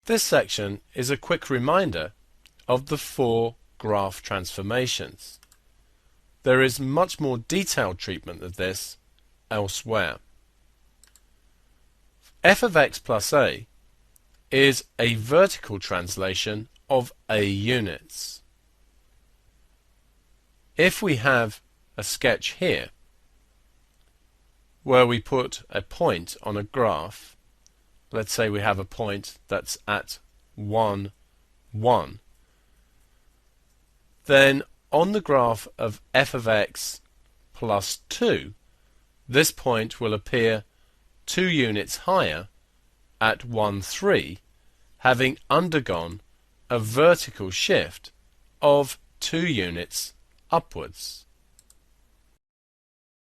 This section is a quick reminder of the 4 graph transformations. There is much more detailed treatment of this elsewhere. f of x plus a is a vertical translation of a units. If we have a sketch here where we put a point on a graph, let's say we have a point that's at 1, 1, then on the graph of f of x plus 2, this point will appear 2 units higher at 1, 3, having undergone a vertical shift of 2 units upwards.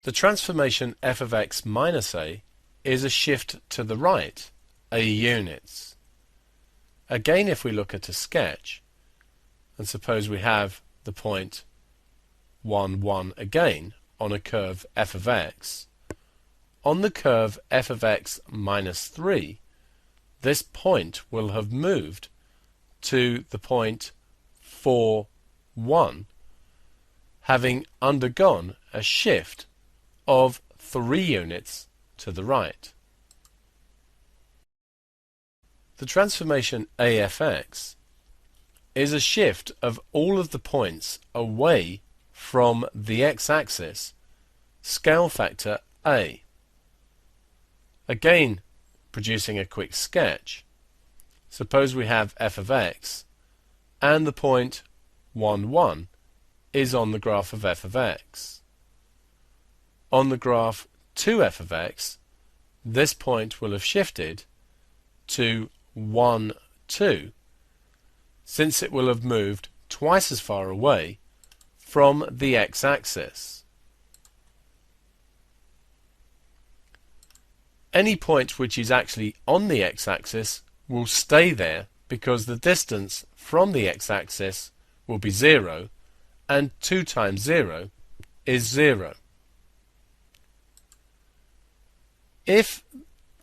The transformation f of x minus a is a shift to the right, a units. Again, if we look at a sketch, and suppose we have the point 1, 1 again on a curve f of x, on the curve f of x minus 3, this point will have moved to the point 4, 1, having undergone a shift of 3 units to the right. The transformation AFX is a shift of all of the points away from the x-axis, scale factor a. Again, producing a quick sketch, suppose we have f of x and the point 1, 1 is on the graph of f of x. On the graph 2f of x, this point will have shifted to 1, 2, since it will have moved twice as far away from the x-axis. Any point which is actually on the x-axis will stay there because the distance from the x-axis will be 0, and 2 times 0 is 0. If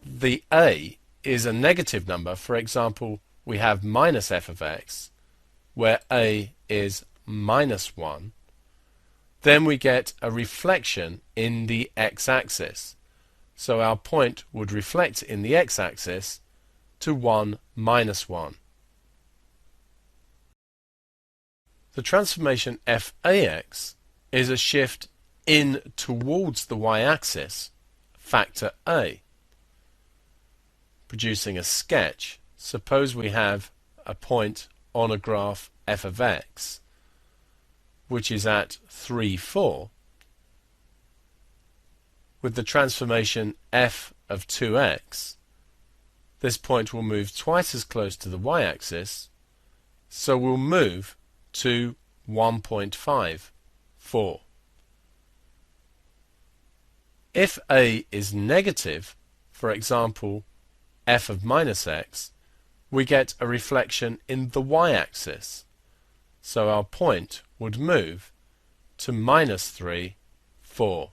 the a is a negative number, for example, we have minus f of x, where a is minus 1, then we get a reflection in the x-axis. So our point would reflect in the x-axis to 1, minus 1. The transformation fax is a shift in towards the y-axis, factor a. Producing a sketch, suppose we have a point on a graph f of x, which is at 3, 4, with the transformation f of 2x, this point will move twice as close to the y-axis, so we'll move to 1.5, 4. If a is negative, for example, f of minus x, we get a reflection in the y-axis, so our point would move to minus 3, 4.